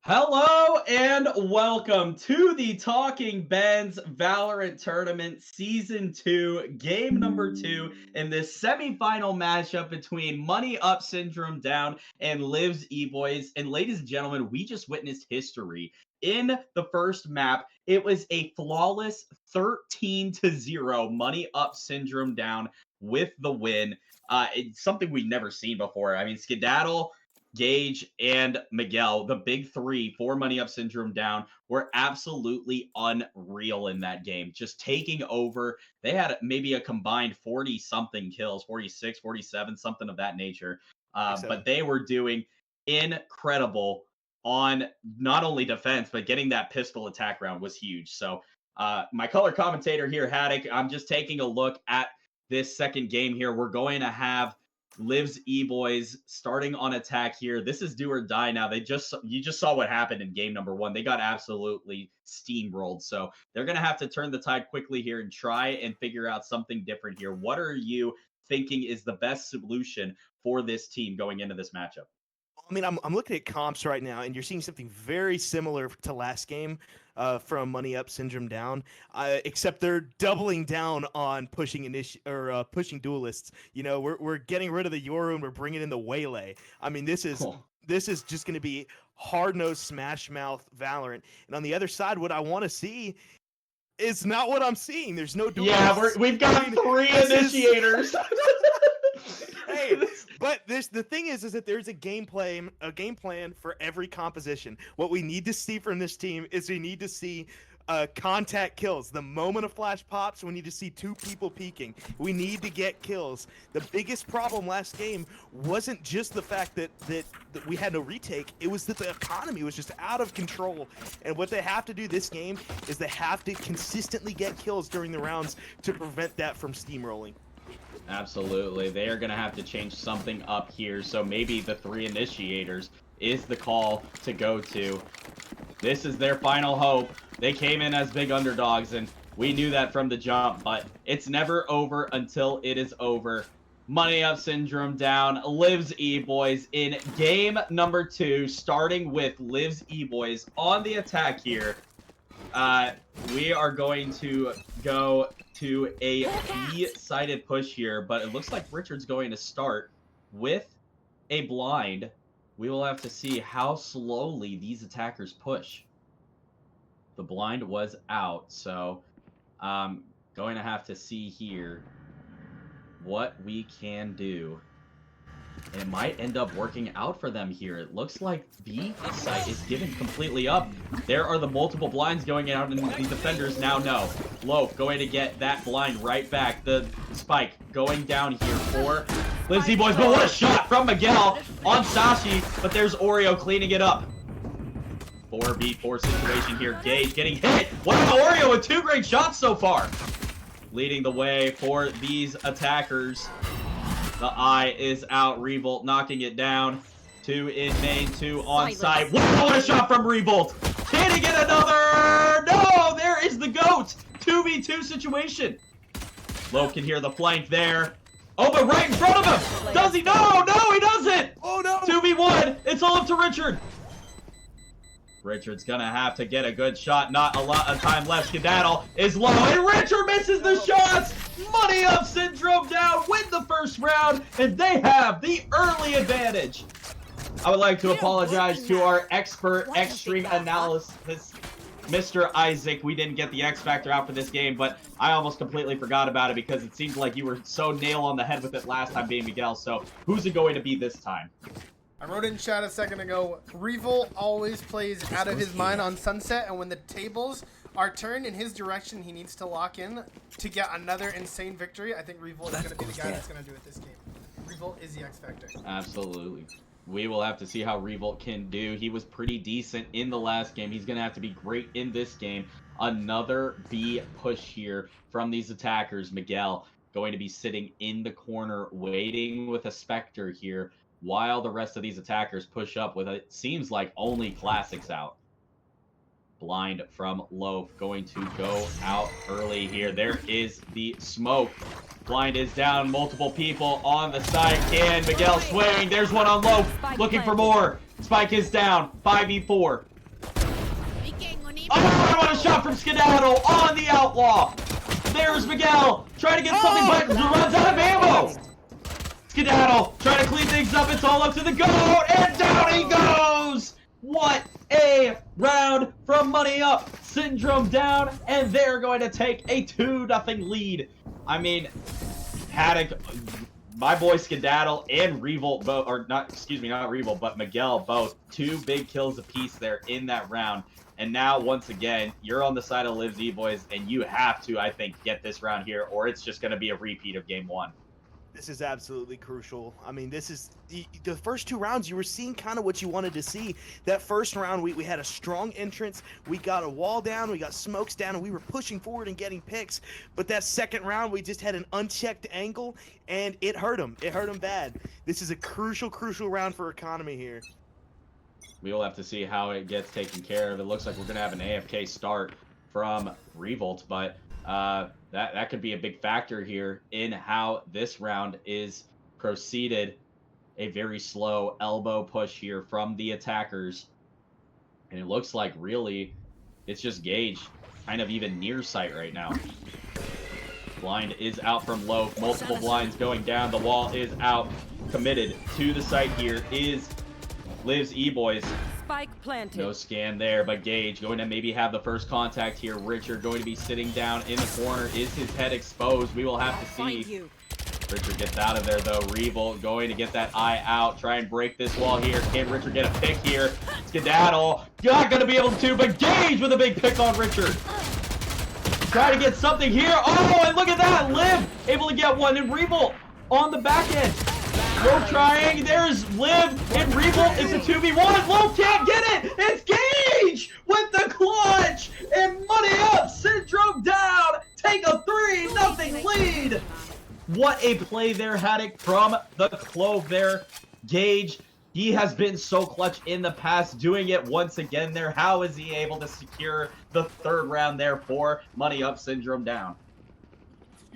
Hello and welcome to the Talking Ben's Valorant Tournament Season 2, Game number 2 in this semifinal matchup between Money Up Syndrome Down and Liv's EBoys. And ladies and gentlemen, we just witnessed history. In the first map, it was a flawless 13-0 Money Up Syndrome Down with the win. It's something we've never seen before. I mean, Skedaddle, Gage, and Miguel, the big three for Money Up Syndrome Down, were absolutely unreal in that game. Just taking over. They had maybe a combined 40-something kills, 46, 47, something of that nature. But they were doing incredible on not only defense, but getting that pistol attack round was huge. So my color commentator here, Haddock, I'm just taking a look at this second game here. We're going to have Liv's EBoys starting on attack here. This is do or die now. You just saw what happened in game number 1. They got absolutely steamrolled. So they're going to have to turn the tide quickly here and try and figure out something different here. What are you thinking is the best solution for this team going into this matchup? I mean, I'm looking at comps right now, and you're seeing something very similar to last game from Money Up Syndrome Down, except they're doubling down on pushing pushing duelists. You know, we're getting rid of the Yoru and we're bringing in the Waylay. I mean, this is just going to be hard-nosed smash mouth Valorant. And on the other side, what I want to see is not what I'm seeing. There's no duelists. Yeah, we've got 3 initiators. Hey, but the thing is that there's a game plan for every composition. What we need to see from this team is we need to see contact kills. The moment a flash pops, we need to see 2 people peeking. We need to get kills. The biggest problem last game wasn't just the fact that we had no retake. It was that the economy was just out of control. And what they have to do this game is they have to consistently get kills during the rounds to prevent that from steamrolling. Absolutely. They are going to have to change something up here. So maybe the 3 initiators is the call to go to. This is their final hope. They came in as big underdogs, and we knew that from the jump, but it's never over until it is over. Money Up Syndrome Down, Liv's EBoys in game number 2, starting with Liv's EBoys on the attack here. We are going to go to a B-sided push here, but it looks like Richard's going to start with a blind. We will have to see how slowly these attackers push. The blind was out, so going to have to see here what we can do. And it might end up working out for them here. It looks like B site is given completely up. There are the multiple blinds going out, and the defenders now know. Loaf going to get that blind right back. The spike going down here for Liv's EBoys. But what a shot from Miguel on Sashi. But there's Oreo cleaning it up. 4v4 situation here. Gage getting hit. Wow, Oreo with 2 great shots so far. Leading the way for these attackers. The eye is out. Revolt knocking it down. 2 in main, 2 on site. Wow, what a shot from Revolt. Can he get another? No, there is the GOAT. 2v2 situation. Loaf can hear the flank there. Oh, but right in front of him. Does he? No, he doesn't. Oh, no. 2v1. It's all up to Richard. Richard's gonna have to get a good shot. Not a lot of time left. Skedaddle is low, and Richard misses the shots. Money Up Syndrome Down, win the first round, and they have the early advantage. I would like to apologize to our expert extreme analysis, Mr. Isaac. We didn't get the X Factor out for this game, but I almost completely forgot about it because it seems like you were so nail on the head with it last time being Miguel. So who's it going to be this time? I wrote in chat a second ago, Revolt always plays out of his mind on Sunset, and when the tables are turned in his direction, he needs to lock in to get another insane victory. I think Revolt is going to be the guy that's going to do it this game. Revolt is the X Factor. Absolutely. We will have to see how Revolt can do. He was pretty decent in the last game. He's going to have to be great in this game. Another B push here from these attackers. Miguel going to be sitting in the corner waiting with a Spectre here, while the rest of these attackers push up with, it seems like, only classics out. Blind from Loaf going to go out early here. There is the smoke. Blind is down. Multiple people on the side. Can Miguel swing? There's one on Loaf. Looking for more. Spike is down. 5v4. I want a shot from Skedaddle on the Outlaw. There's Miguel trying to get something, but runs out of ammo. Skedaddle trying to clean things up. It's all up to the goat, and down he goes. What a round from Money Up. Syndrome down, and they're going to take a 2-0 lead. I mean, Haddock, my boy Skedaddle and Revolt both, or not, excuse me, not Revolt, but Miguel both, 2 big kills apiece there in that round. And now, once again, you're on the side of Liv's EBoys, and you have to, I think, get this round here, or it's just going to be a repeat of game 1. This is absolutely crucial. I mean, this is the first 2 rounds. You were seeing kind of what you wanted to see. That first round, we had a strong entrance. We got a wall down. We got smokes down, and we were pushing forward and getting picks. But that second round, we just had an unchecked angle, and it hurt them. It hurt them bad. This is a crucial round for Economy here. We will have to see how it gets taken care of. It looks like we're going to have an AFK start from Revolt, but that could be a big factor here in how this round is proceeded. A very slow elbow push here from the attackers. And it looks like really it's just Gage kind of even near sight right now. Blind is out from low. Multiple blinds going down. The wall is out. Committed to the site here is Liv's EBoys. Spike planted. No scan there, but Gage going to maybe have the first contact here. Richard going to be sitting down in the corner. Is his head exposed? We will have to see. Richard gets out of there, though. Revolt going to get that eye out. Try and break this wall here. Can Richard get a pick here? Skedaddle. Not going to be able to, but Gage with a big pick on Richard. Try to get something here. Oh, and look at that. Liv able to get one. And Revolt on the back end. Low trying. There's Liv and Revolt. It's a 2v1. Low can't get it. It's Gage with the clutch. And Money Up. Syndrome down. Take a 3-0 lead. What a play there, Haddock, from the Clove there. Gage, he has been so clutch in the past, doing it once again there. How is he able to secure the 3rd round there for Money Up? Syndrome down?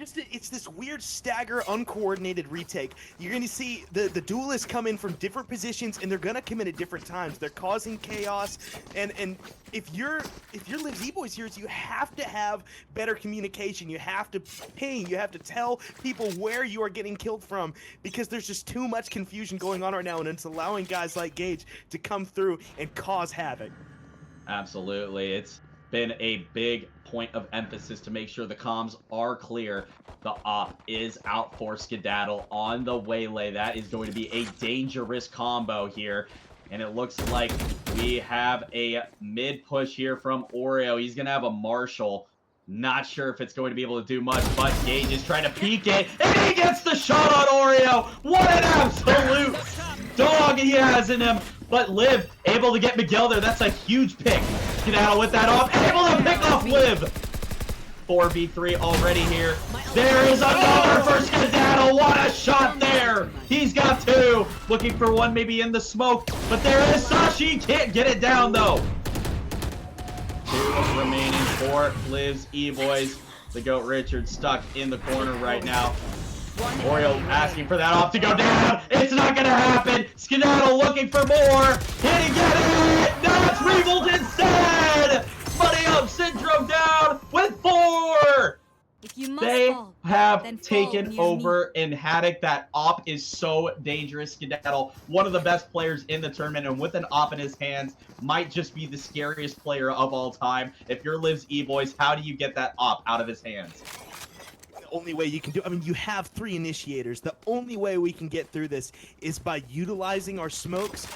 It's this weird stagger, uncoordinated retake. You're going to see the duelists come in from different positions, and they're going to come in at different times. They're causing chaos, and if you're Liv's EBoys here, you have to have better communication. You have to ping. You have to tell people where you are getting killed from, because there's just too much confusion going on right now, and it's allowing guys like Gage to come through and cause havoc. Absolutely. It's been a big point of emphasis to make sure the comms are clear. The op is out for Skedaddle on the waylay. That is going to be a dangerous combo here. And it looks like we have a mid push here from Oreo. He's going to have a Marshall. Not sure if it's going to be able to do much, but Gage is trying to peek it, and he gets the shot on Oreo. What an absolute dog he has in him. But Liv able to get Miguel there. That's a huge pick. Skedaddle with that off. Able to pick off Liv. 4v3 already here. There is another for Skedaddle. What a shot there. He's got 2. Looking for one maybe in the smoke. But there is Sashi. Can't get it down though. 2 remaining for Liv's EBoys. The GOAT Richard stuck in the corner right now. Oreo asking for that off to go down. It's not going to happen. Skedaddle looking for more. Can he get it? No, it's Revolt instead. Money Up. Syndrome down with 4. If you must They fall, have then fall taken near over in Haddock. That op is so dangerous. Skedaddle, one of the best players in the tournament, and with an op in his hands, might just be the scariest player of all time. If you're Liv's EBoys, how do you get that op out of his hands? Only way you can do, I mean, you have 3 initiators. The only way we can get through this is by utilizing our smokes,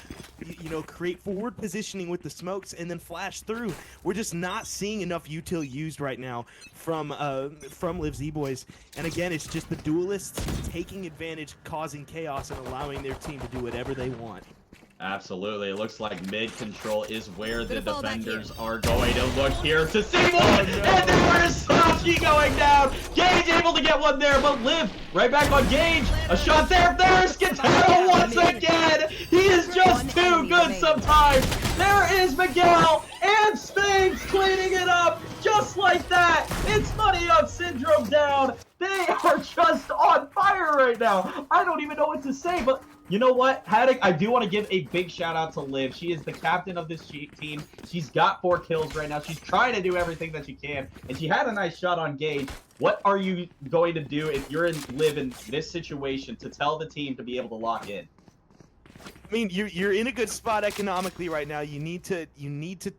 you know, create forward positioning with the smokes and then flash through. We're just not seeing enough util used right now from Liv's EBoys. And again, it's just the duelists taking advantage, causing chaos, and allowing their team to do whatever they want. Absolutely. It looks like mid control is where the defenders are going to look here to see one. And there is Sashi going down. Gage able to get one there, but Liv right back on Gage. A shot there. There's Skedaddle once again. He is just too good sometimes. There is Miguel and Sphinx cleaning it up just like that. It's Money Up. Syndrome down. They are just on fire right now. I don't even know what to say, but You know what, Haddock, I do want to give a big shout out to Liv. She is the captain of this team. She's got 4 kills right now. She's trying to do everything that she can, and she had a nice shot on Gage. What are you going to do if you're in Liv in this situation to tell the team to be able to lock in? I mean, you're in a good spot economically right now. You need to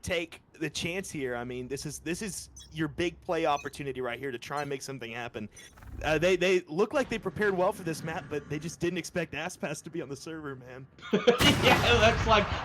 take the chance here. I mean, this is your big play opportunity right here to try and make something happen. They look like they prepared well for this map, but they just didn't expect Aspas to be on the server, man. Yeah,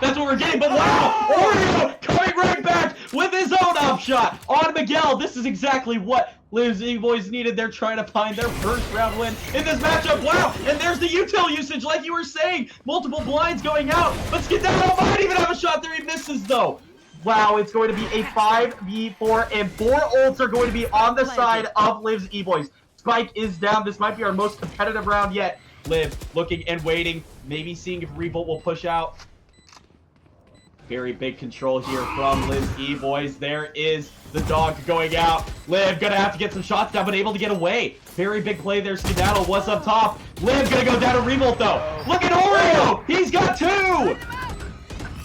that's what we're getting. But wow, Oreo coming right back with his own up shot on Miguel. This is exactly what Liv's EBoys needed. They're trying to find their first round win in this matchup. Wow, and there's the util usage, like you were saying. Multiple blinds going out. But Skedaddle might even have a shot there. He misses though. Wow, it's going to be a 5v4, and 4 ults are going to be on the side of Liv's EBoys. Spike is down. This might be our most competitive round yet. Liv looking and waiting, maybe seeing if Revolt will push out. Very big control here from Liv's EBoys. There is the dog going out. Liv gonna have to get some shots down, but able to get away. Very big play there. Skedaddle was up top. Liv gonna go down to Revolt though. Look at Oreo! He's got 2!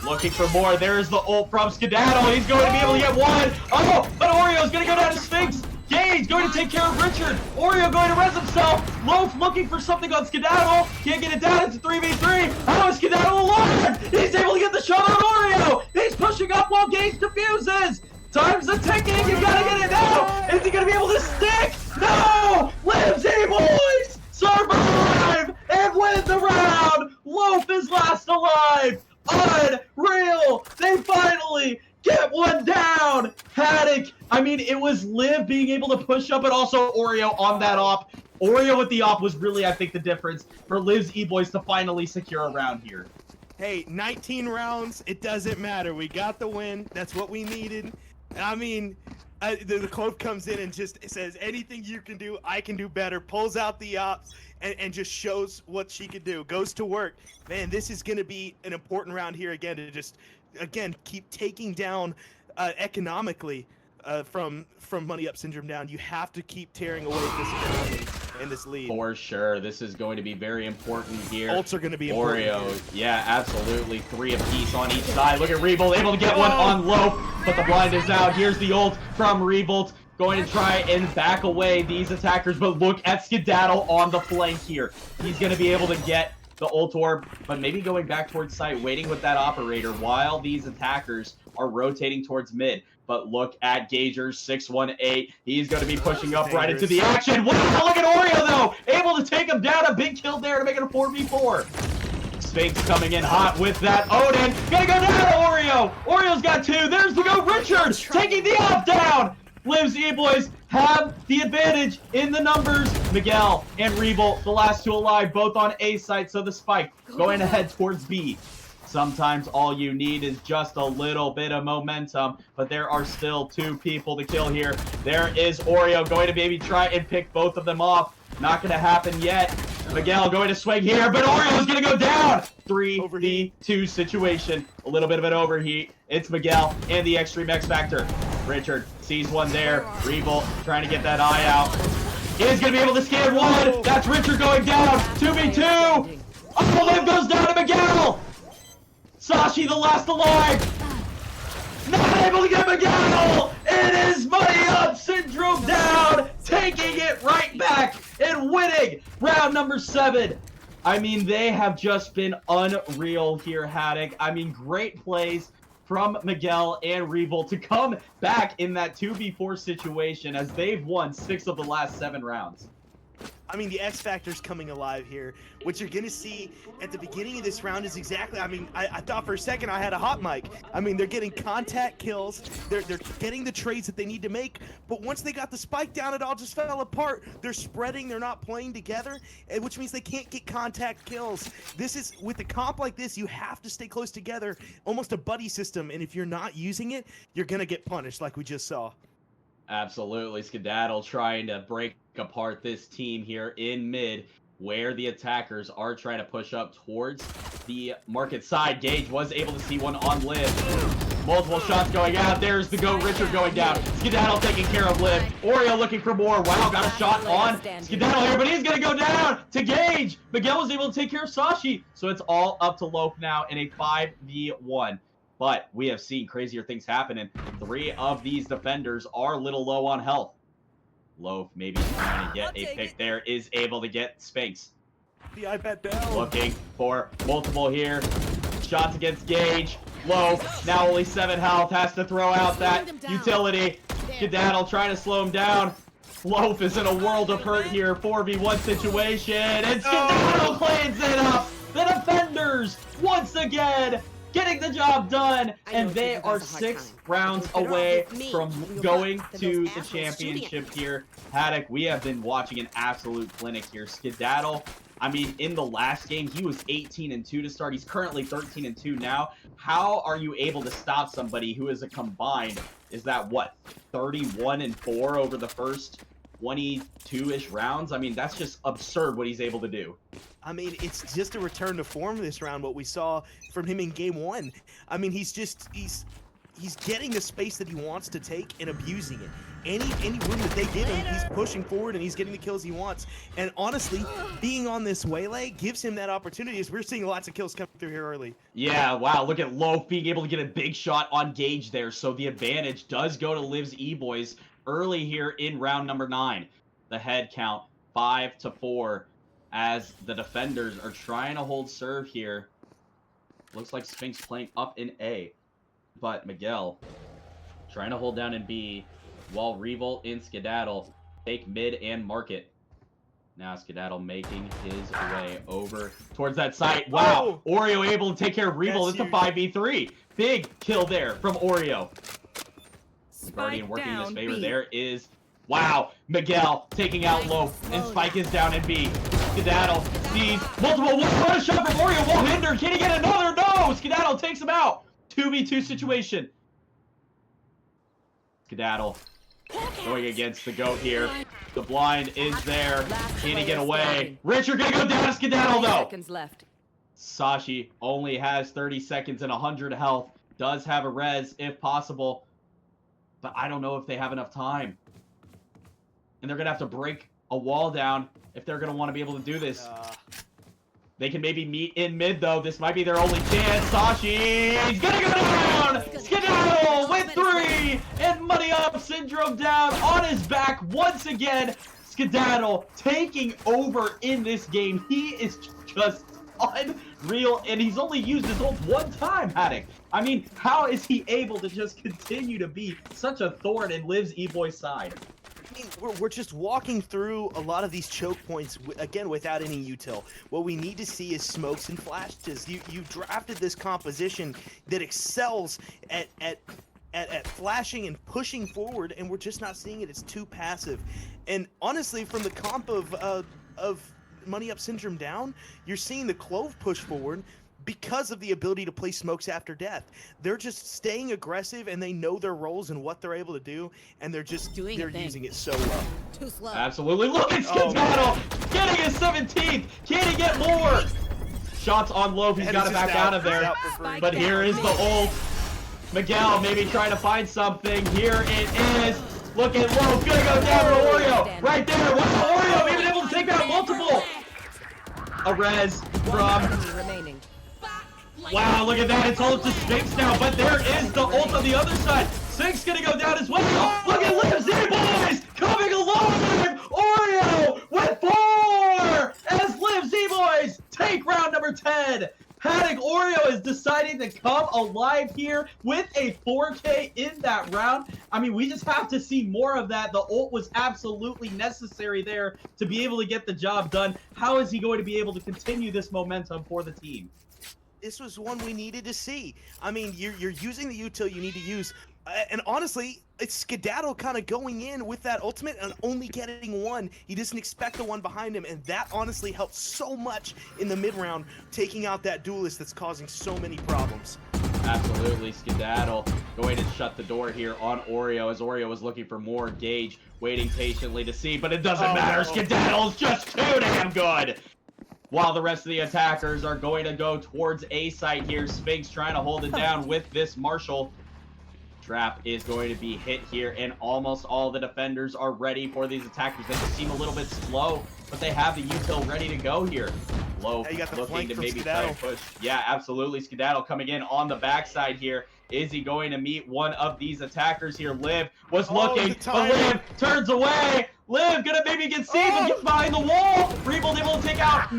Looking for more. There's the ult from Skedaddle. He's going to be able to get 1. Oh, but Oreo's gonna go down to Sphinx. Gage going to take care of Richard. Oreo going to res himself. Loaf looking for something on Skedaddle. Can't get it down. It's a 3v3. How is Skedaddle alive? He's able to get the shot on Oreo. He's pushing up while Gage defuses. Time's a ticking. You gotta get it now. Is he gonna be able to stick? No! Liv's EBoys survive and win the round. Loaf is last alive. Unreal. They finally get one down! Haddock! I mean, it was Liv being able to push up, but also Oreo on that op. Oreo with the op was really, I think, the difference for Liv's EBoys to finally secure a round here. Hey, 19 rounds, it doesn't matter. We got the win. That's what we needed. I mean, the quote comes in and just says, anything you can do, I can do better. Pulls out the ops and just shows what she can do. Goes to work. Man, this is going to be an important round here again to just... Again, keep taking down economically from Money Up Syndrome down. You have to keep tearing away this economy and this lead. For sure. This is going to be very important here. Ults are going to be important. Oreo, yeah, absolutely. 3 apiece on each side. Look at Revolt, able to get one on Loaf, but the blind is out. Here's the ult from Revolt. Going to try and back away these attackers, but look at Skedaddle on the flank here. He's going to be able to get the ult orb, but maybe going back towards site, waiting with that operator while these attackers are rotating towards mid. But look at Gager, 618. He's going to be pushing up right into the action. Wow, look at Oreo, though! Able to take him down. A big kill there to make it a 4v4. Sphinx coming in hot with that Odin. Gonna go down to Oreo. Oreo's got 2. There's the go Richard, taking the op down. Liv's EBoys have the advantage in the numbers. Miguel and Revolt, the last 2 alive, both on A site, so the spike going ahead towards B. Sometimes all you need is just a little bit of momentum, but there are still 2 people to kill here. There is Oreo going to maybe try and pick both of them off. Not going to happen yet. Miguel going to swing here, but Oreo's going to go down. 3v2 situation. A little bit of an overheat. It's Miguel and the Extreme X Factor. Richard sees one there. Revolt trying to get that eye out. Is going to be able to scan 1. That's Richard going down. 2v2. Oh, Liv goes down to Miguel. Sashi, the last alive. Not able to get Miguel. It is Money Up Syndrome down. Taking it right back and winning round number 7. I mean, they have just been unreal here, Haddock. I mean, great plays from Miguel and Revolt to come back in that 2v4 situation as they've won 6 of the last 7 rounds. I mean, the X Factor's coming alive here. What you're going to see at the beginning of this round is exactly... I mean, I thought for a second I had a hot mic. I mean, they're getting contact kills. They're getting the trades that they need to make. But once they got the spike down, it all just fell apart. They're spreading. They're not playing together, which means they can't get contact kills. This is... With a comp like this, you have to stay close together. Almost a buddy system. And if you're not using it, you're going to get punished like we just saw. Absolutely. Skedaddle trying to break apart this team here in mid, where the attackers are trying to push up towards the market side. Gage was able to see one on Liv. Multiple shots going out. There's the GOAT Richard going down. Skedaddle taking care of Liv. Oreo looking for more. Wow, got a shot on Skedaddle here, but he's going to go down to Gage. Miguel was able to take care of Sashi. So it's all up to Loaf now in a 5v1. But we have seen crazier things happen, and 3 of these defenders are a little low on health. Loaf maybe trying to get a pick there, is able to get Sphinx. The iPad down. Looking for multiple here. Shots against Gage. Loaf, now only 7 health, has to throw out that utility. Skedaddle trying to slow him down. Loaf is in a world of hurt here, 4v1 situation, and Skedaddle cleans it up. The defenders, once again, getting the job done, and they are 6 rounds away from going to the championship here. Haddock, we have been watching an absolute clinic here. Skedaddle, I mean, in the last game, he was 18-2 to start. He's currently 13-2 now. How are you able to stop somebody who is a combined, is that what, 31-4 over the first 22-ish rounds? I mean, that's just absurd what he's able to do. I mean, it's just a return to form this round, what we saw from him in game 1. I mean, he's getting the space that he wants to take and abusing it. Any room that they give him, he's pushing forward and he's getting the kills he wants. And honestly, being on this waylay gives him that opportunity, as we're seeing lots of kills come through here early. Yeah, wow, look at Loaf being able to get a big shot on Gage there. So the advantage does go to Liv's EBoys early here in round number 9. The head count 5-4 as the defenders are trying to hold serve here. Looks like Sphinx playing up in A, but Miguel trying to hold down in B, while Revolt in Skedaddle take mid and market. Now Skedaddle making his way over towards that site. Wow, Oreo able to take care of Revolt. It's a 5v3. Big kill there from Oreo. Guardian working in his favor. There is, wow, Miguel taking out Loaf, and Spike is down in B. Skedaddle sees multiple. What a shot from Oreo. Won't hinder. Can he get another? No. Skedaddle takes him out. 2v2 situation. Skedaddle going against the GOAT here. The blind is there. Can he get away? Richard gonna go down to Skedaddle though. Seconds left. Sashi only has 30 seconds and 100 health. Does have a res if possible, but I don't know if they have enough time. And they're gonna have to break a wall down if they're going to want to be able to do this. They can maybe meet in mid, though. This might be their only chance. Sashi's going to go down! Skedaddle with 3! And Money Up Syndrome down on his back once again. Skedaddle taking over in this game. He is just unreal, and he's only used his ult 1 time, Haddock. I mean, how is he able to just continue to be such a thorn in Liv's EBoys side? I mean, we're just walking through a lot of these choke points, again, without any util. What we need to see is smokes and flashes. You drafted this composition that excels at flashing and pushing forward, and we're just not seeing it. It's too passive. And honestly, from the comp of Money Up Syndrome down, you're seeing the Clove push forward because of the ability to play smokes after death. They're just staying aggressive, and they know their roles and what they're able to do, and they're using it so well. Too slow. Absolutely. Look at Skedaddle getting his 17th. Can he get more? Shots on Loaf. He's got to back out of there. But here is the ult. Miguel maybe trying to find something. Here it is. Look at Loaf. Gonna go down to Oreo. Right there. Wow, Oreo even able to take out multiple. A res from... Wow, look at that. It's ult to Sphinx now, but there is the ult on the other side. Sphinx gonna go down as well. Look at Liv's EBoys coming alive. Oreo with 4 as Liv's EBoys take round number 10. Haddock, Oreo is deciding to come alive here with a 4K in that round. I mean, we just have to see more of that. The ult was absolutely necessary there to be able to get the job done. How is he going to be able to continue this momentum for the team? This was one we needed to see. I mean, you're using the util you need to use. And honestly, it's Skedaddle kind of going in with that ultimate and only getting 1. He doesn't expect the one behind him, and that honestly helped so much in the mid-round, taking out that duelist that's causing so many problems. Absolutely, Skedaddle going to shut the door here on Oreo as Oreo was looking for more. Gage waiting patiently to see, but it doesn't matter. Skedaddle's just too damn good. While the rest of the attackers are going to go towards A site here. Sphinx trying to hold it down with this Marshall. Trap is going to be hit here, and almost all the defenders are ready for these attackers. They just seem a little bit slow, but they have the util ready to go here. Low you got the looking flank to from maybe Skedaddle. try and push. Yeah, absolutely. Skedaddle coming in on the backside here. Is he going to meet one of these attackers here? Liv was looking, the but Liv turns away. Liv gonna maybe get seen, but gets behind the wall. Reebold able to take out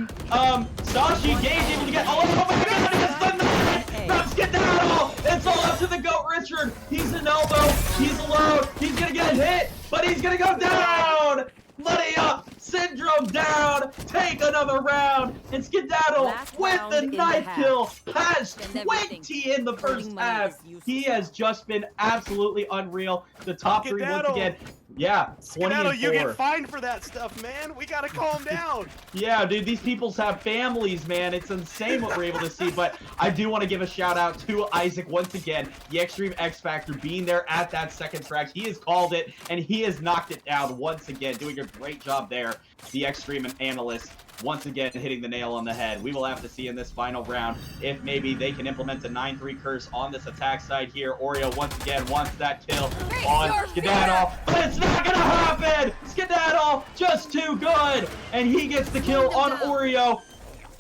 Sashi. Gage able to get. Oh my goodness, the knife from Skedaddle. It's all up to the GOAT Richard. He's an elbow. He's alone. He's gonna get hit, but he's gonna go down. Money up, Syndrome down, take another round, and Skedaddle Last with round the in the knife half. kill has Spend 20 in the first Earning money half. is useless. He has just been absolutely unreal. The top three once Skedaddle. again. Yeah, 20 Skedaddle, and you 4. get fined for that stuff, man. We gotta calm down. Yeah, dude, these peoples have families, man. It's insane what we're able to see, but I do want to give a shout out to Isaac once again. The Extreme X Factor being there at that second frag. He has called it, and he has knocked it down once again, doing a great job there. The Extreme Analyst once again hitting the nail on the head. We will have to see in this final round if maybe they can implement a 9-3 curse on this attack side here. Oreo once again wants that kill on Skedaddle, but it's not gonna happen! Skedaddle just too good, and he gets the kill on Oreo.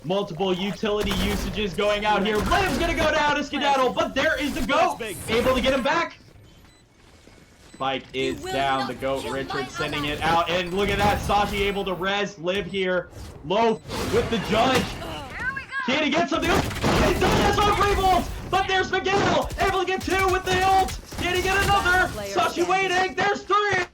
Multiple utility usages going out here. Liv's gonna go down to Skedaddle, but there is the GOAT able to get him back. Spike is down. The GOAT Richard sending it out, and look at that. Sashi able to res Liv here. Loaf with the judge. Can he get something? He does on Revolts, but there's Miguel able to get 2 with the ult. Can he get another? Sashi waiting. There's 3.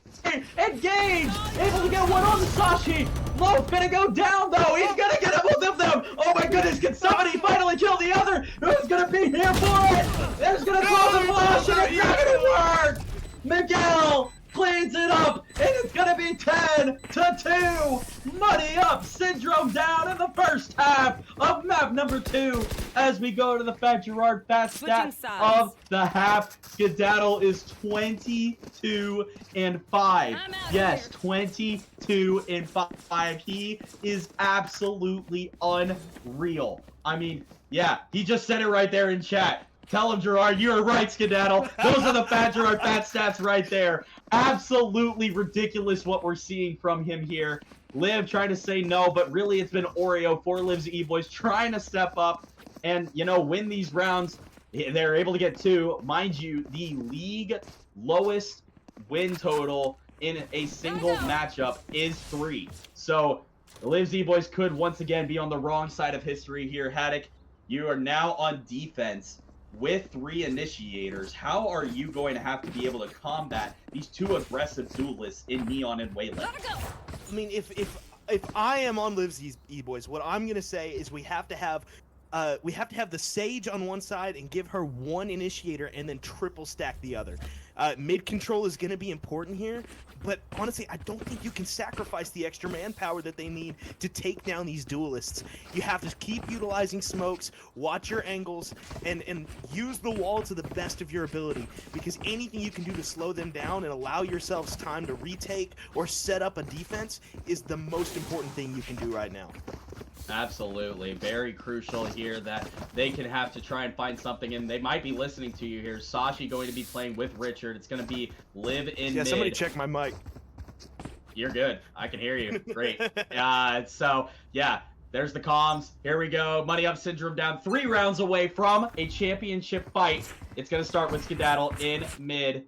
Engage! Able to get 1 on the Sashi. Loaf gonna go down though. He's gonna get both of them. Oh my goodness! Can somebody finally kill the other? Who's gonna be here for it? There's gonna throw the flash, and it's not gonna work. Miguel cleans it up, and it's gonna be 10-2. Money up, Syndrome down in the first half of map number 2. As we go to the Fat Gerard fast stat of the half, Skedaddle is 22 and 5. Yes, 22 and 5. He is absolutely unreal. I mean, yeah, he just said it right there in chat. Tell him, Gerard, you are right, Skedaddle. Those are the Fat Gerard fat stats right there. Absolutely ridiculous what we're seeing from him here. Liv trying to say no, but really it's been Oreo for Liv's EBoys trying to step up and, you know, win these rounds. They're able to get 2. Mind you, the league lowest win total in a single matchup is 3. So Liv's EBoys could once again be on the wrong side of history here. Haddock, you are now on defense with 3 initiators. How are you going to have to be able to combat these 2 aggressive duelists in Neon and Wayland? I mean, if I am on Liv's EBoys, what I'm gonna say is we have to have the Sage on one side and give her 1 initiator and then triple stack the other. Mid control is gonna be important here, but honestly, I don't think you can sacrifice the extra manpower that they need to take down these duelists. You have to keep utilizing smokes, watch your angles, and use the wall to the best of your ability, because anything you can do to slow them down and allow yourselves time to retake or set up a defense is the most important thing you can do right now. Absolutely. Very crucial here that they can have to try and find something, and they might be listening to you here. Sashi going to be playing with Richard. It's going to be Liv in mid. Somebody check my mic. You're good. I can hear you. Great. So, yeah, there's the comms. Here we go. Money up, Syndrome down. 3 rounds away from a championship fight. It's going to start with Skedaddle in mid.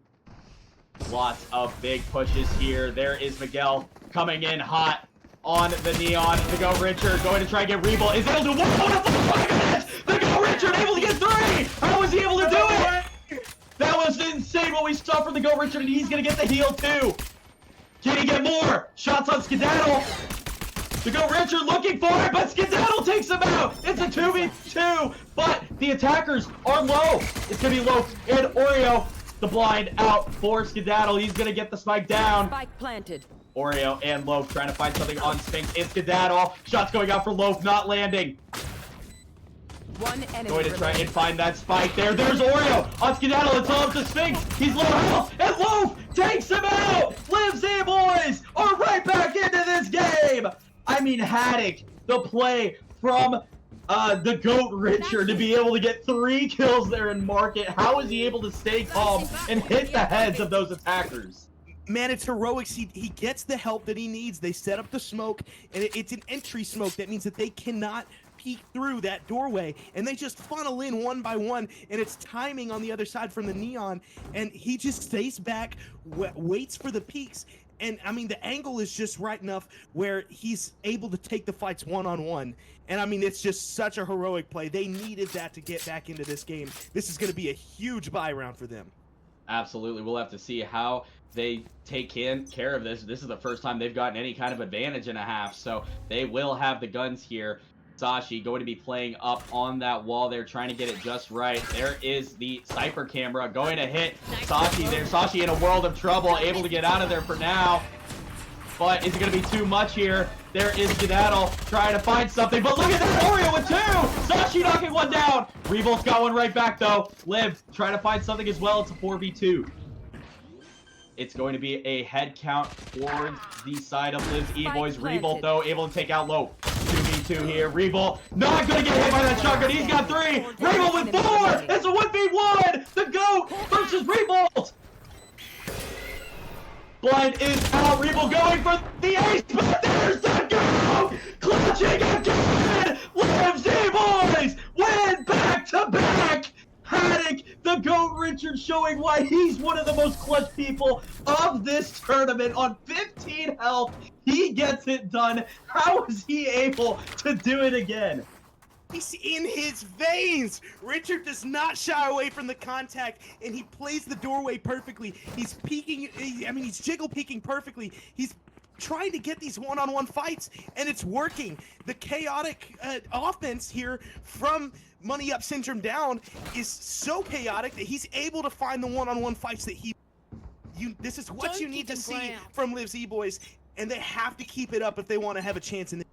Lots of big pushes here. There is Miguel coming in hot on the Neon. The GOAT Richard going to try and get Reebol. Is able to 1.5 minutes. The GOAT Richard able to get 3. How was he able to do it? That was insane what we saw from the GOAT Richard, and he's going to get the heal too. Can he get more? Shots on Skedaddle. The GOAT Richard looking for it, but Skedaddle takes him out. It's a 2v2, but the attackers are low. It's going to be low, and Oreo, the blind out for Skedaddle. He's going to get the spike down. Spike planted. Oreo and Loaf trying to find something on Sphinx. It's Skedaddle. Shots going out for Loaf, not landing. 1 enemy Going to try and find that spike there. There's Oreo on Skedaddle. It's all up to Sphinx. He's low health, and Loaf takes him out. Liv's EBoys are right back into this game. I mean, Haddock, the play from the GOAT Richard to be able to get 3 kills there in Market. How is he able to stay calm and hit the heads of those attackers? Man, it's heroics. He gets the help that he needs. They set up the smoke, and it's an entry smoke. That means that they cannot peek through that doorway, and they just funnel in one by one, and it's timing on the other side from the neon, and he just stays back, waits for the peeks, and I mean, the angle is just right enough where he's able to take the fights one-on-one. And I mean, it's just such a heroic play. They needed that to get back into this game. This is going to be a huge buy round for them. Absolutely. We'll have to see how they take care of this. This is the first time they've gotten any kind of advantage in a half, so they will have the guns here. Sashi going to be playing up on that wall there, trying to get it just right. There is the Cypher camera going to hit Sashi there. Sashi in a world of trouble, able to get out of there for now. But is it going to be too much here? There is Skedaddle trying to find something, but look at that Oreo with 2! Sashi knocking one down! Revolt's got one right back though. Liv trying to find something as well. It's a 4v2. It's going to be a head count towards the side of Liv's EBoys. Revolt, though, able to take out low. 2v2 here. Revolt not going to get hit by that shotgun. He's got 3. Revolt with 4. It's a 1v1. The GOAT versus Revolt. Blind is out. Revolt going for the ace, but there's the GOAT. Clutching again. Liv's EBoys win back-to-back. Haddock, the GOAT Richard, showing why he's one of the most clutch people of this tournament. On 15 health, he gets it done. How is he able to do it again? He's in his veins. Richard does not shy away from the contact, and he plays the doorway perfectly. He's peeking, he's jiggle peeking perfectly. He's trying to get these one-on-one fights, and it's working. The chaotic offense here from Money Up Syndrome Down is so chaotic that he's able to find the one-on-one fights that this is what you need to see from Liv's EBoys, and they have to keep it up if they want to have a chance in this.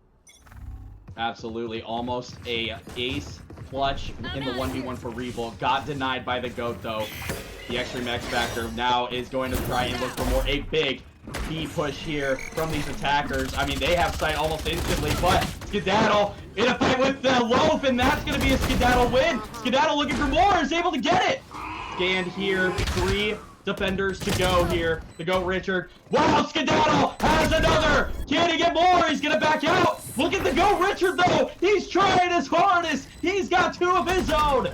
Absolutely, almost a ace clutch in the 1v1 for Revolt. Got denied by the GOAT though. The Extreme X Factor now is going to try and look for more. A big B push here from these attackers. I mean, they have sight almost instantly, but Skedaddle in a fight with the Loaf, and that's going to be a Skedaddle win. Skedaddle looking for more, is able to get it. Scanned here, 3 defenders to go here. The GOAT Richard. Wow, Skedaddle has another. Can he get more? He's going to back out. Look at the GOAT Richard, though. He's trying his hardest. He's got 2 of his own.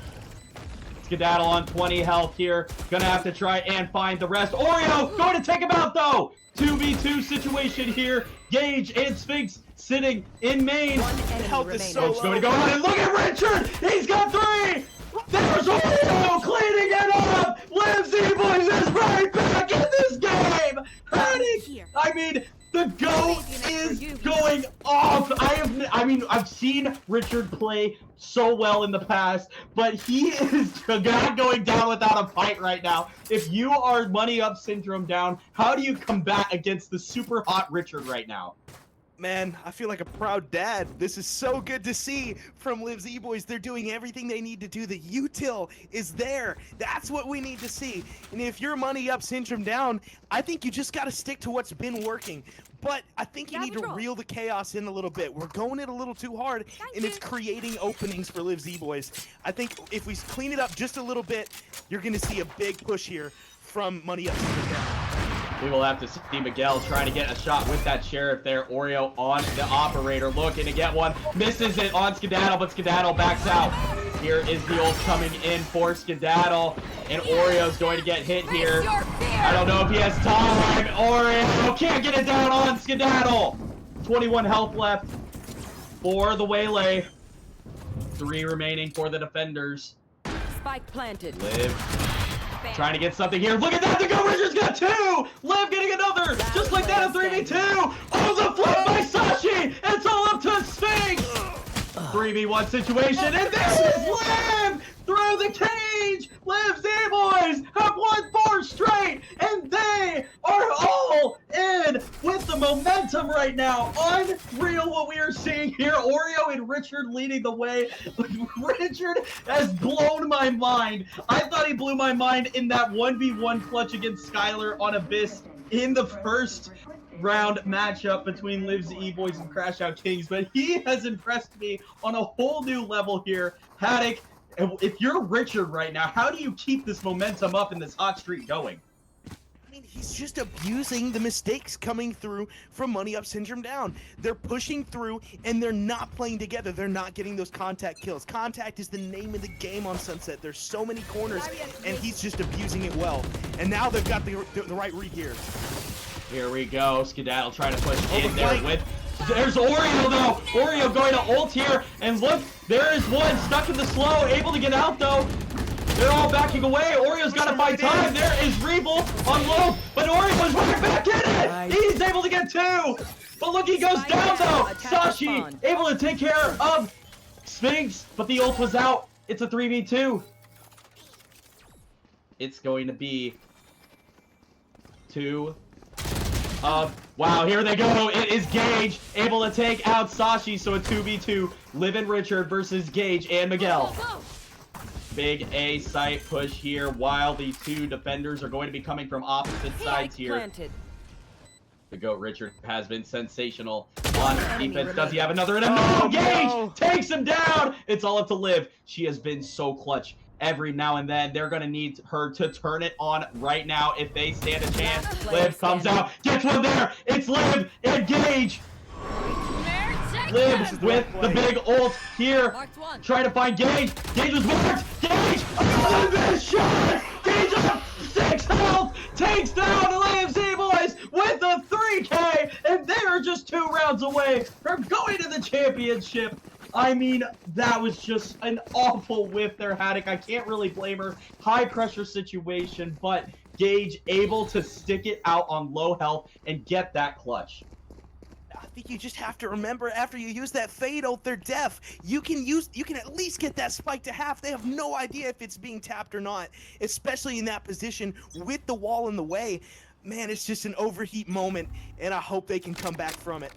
Skedaddle on 20 health here. Gonna have to try and find the rest. Oreo going to take him out, though. 2v2 situation here. Gage and Sphinx sitting in main. Health is so low. Going to go out and look at Richard. He's got 3. There's Oreo cleaning it up. Liv's EBoys is right back in this game. I mean, the GOAT is going off. I've seen Richard play so well in the past, but he is not going down without a fight right now. If you are Money Up Syndrome Down, how do you combat against the super hot Richard right now? Man, I feel like a proud dad. This is so good to see from Liv's EBoys. They're doing everything they need to do. The util is there. That's what we need to see. And if you're Money Up Syndrome Down, I think you just got to stick to what's been working. But I think you need to reel the chaos in a little bit. We're going it a little too hard, and it's creating openings for Liv's EBoys. I think if we clean it up just a little bit, you're going to see a big push here from Money Up Syndrome Down. We will have to see Miguel trying to get a shot with that Sheriff there. Oreo on the operator, looking to get one. Misses it on Skedaddle, but Skedaddle backs out. Here is the ult coming in for Skedaddle, and Oreo's going to get hit here. I don't know if he has time. Oreo can't get it down on Skedaddle. 21 health left for the Waylay. 3 remaining for the defenders. Spike planted. Liv trying to get something here. Look at that! The GOAT Richard's got 2! Liv getting another! Just like that, a 3v2! Oh, the flip by Sashi! It's all up to Sphinx! 3v1 situation, and there is Liv! Through the cage! Liv's EBoys have won 4 straight, and they are all in with the momentum right now. Unreal what we are seeing here. Oreo and Richard leading the way. Richard has blown my mind. I thought he blew my mind in that 1v1 clutch against Skylar on Abyss in the first round matchup between Liv's EBoys and Crash Out Kings, but he has impressed me on a whole new level here. Haddock, if you're Richard right now, how do you keep this momentum up and this hot streak going? I mean, he's just abusing the mistakes coming through from Money Up Syndrome down. They're pushing through, and they're not playing together. They're not getting those contact kills. Contact is the name of the game on Sunset. There's so many corners, and he's just abusing it well. And now they've got the right read here. Here we go. Skedaddle trying to push in there with... There's Oreo, though. Oreo going to ult here, and look, there is one stuck in the slow, able to get out, though. They're all backing away. Oreo's got to find time. There is Revel on low, but Oreo is right back in it. He's able to get two. But look, he goes down, though. Sashi able to take care of Sphinx, but the ult was out. It's a 3v2. It's going to be two. Wow, here they go. It is Gage able to take out Sashi, so a 2v2. Liv and Richard versus Gage and Miguel. Big A site push here while the two defenders are going to be coming from opposite sides here. The GOAT Richard has been sensational on defense. Does he have another? No, Gage takes him down. It's all up to Liv. She has been so clutch. Every now and then, they're going to need her to turn it on right now if they stand a chance. Liv comes out, gets one there. It's Liv and Gage. Liv with the big ult here, trying to find Gage. Gage was marked. Gage, oh, this shot. Gage up 6 health, takes down Liv's EBoys with the 3K, and they are just 2 rounds away from going to the championship. I mean, that was just an awful whiff there, Haddock. I can't really blame her. High pressure situation, but Gage able to stick it out on low health and get that clutch. I think you just have to remember, after you use that fade ult, they're deaf. You can at least get that spike to half. They have no idea if it's being tapped or not, especially in that position with the wall in the way. Man, it's just an overheat moment, and I hope they can come back from it.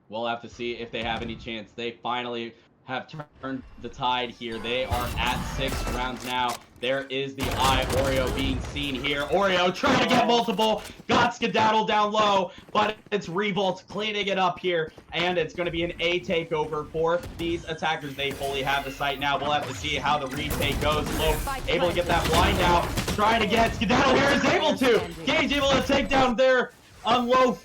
We'll have to see if they have any chance. They finally have turned the tide here. They are at 6 rounds now. There is the eye Oreo being seen here. Oreo trying to get multiple. Got Skedaddle down low, but it's Revolt cleaning it up here. And it's going to be an A takeover for these attackers. They fully have the site now. We'll have to see how the retake goes. Low able to get that blind out. Trying to get Skedaddle here is able to. Gage able to take down there. Unloaf.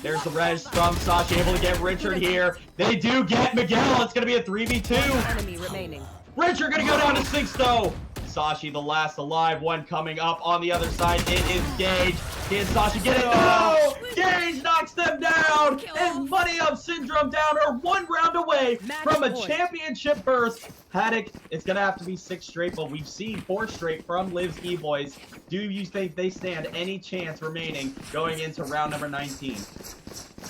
There's the res from Sashi, able to get Richard here. They do get Miguel. It's going to be a 3v2. Richard going to go down to 6, though. Sashi, the last alive one coming up on the other side. It is Gage. Can Sashi get it? No! Gage knocks them down. And Money Up Syndrome down are 1 round away from a championship berth. Haddock, it's going to have to be 6 straight, but we've seen 4 straight from Liv's EBoys. Do you think they stand any chance remaining going into round number 19?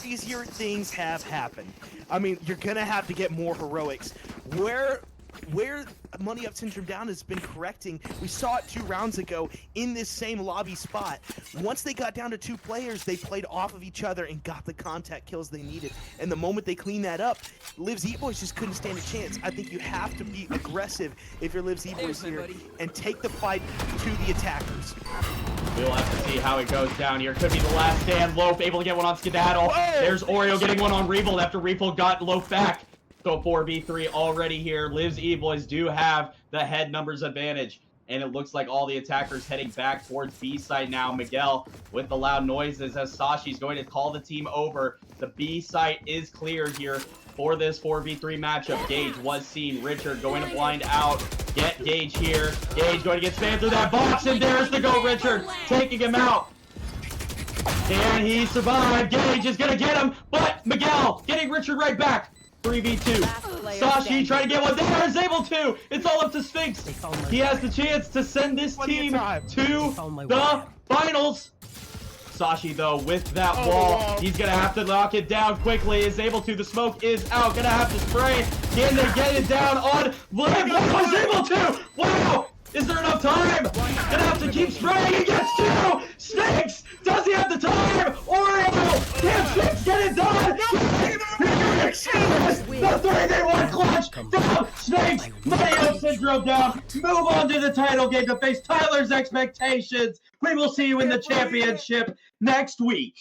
Easier things have happened. I mean, you're going to have to get more heroics. Where Money Up Syndrome down has been correcting, we saw it 2 rounds ago in this same lobby spot. Once they got down to 2 players, they played off of each other and got the contact kills they needed. And the moment they cleaned that up, Liv's EBoys just couldn't stand a chance. I think you have to be aggressive if you're Liv's EBoys here and take the fight to the attackers. We'll have to see how it goes down here. Could be the last stand. Loaf able to get one on Skedaddle. There's Oreo getting one on Revolt after Revolt got Loaf back. So 4v3 already here. Liv's EBoys do have the head numbers advantage. And it looks like all the attackers heading back towards B site now. Miguel with the loud noises as Sashi's going to call the team over. The B site is clear here for this 4v3 matchup. Gage was seen. Richard going to blind out. Get Gage here. Gage going to get spammed through that box. And there's the GOAT Richard taking him out. Can he survive? Gage is going to get him. But Miguel getting Richard right back. 3v2. Sashi trying to get one there, is able to. It's all up to Sphinx. He has the chance to send this team to the finals. Sashi, though, with that wall, he's going to have to knock it down quickly. Is able to. The smoke is out. Going to have to spray. Can they get it down on Liv? Was able to. Wow. Is there enough time? Gonna have to keep spraying. He gets 2. Sphinx. Does he have the time? Oreo. Can Sphinx get it done? The 3v1 clutch down. Sphinx. Money Up Syndrome down. Move on to the title game to face Tyler's expectations. We will see you in the championship next week.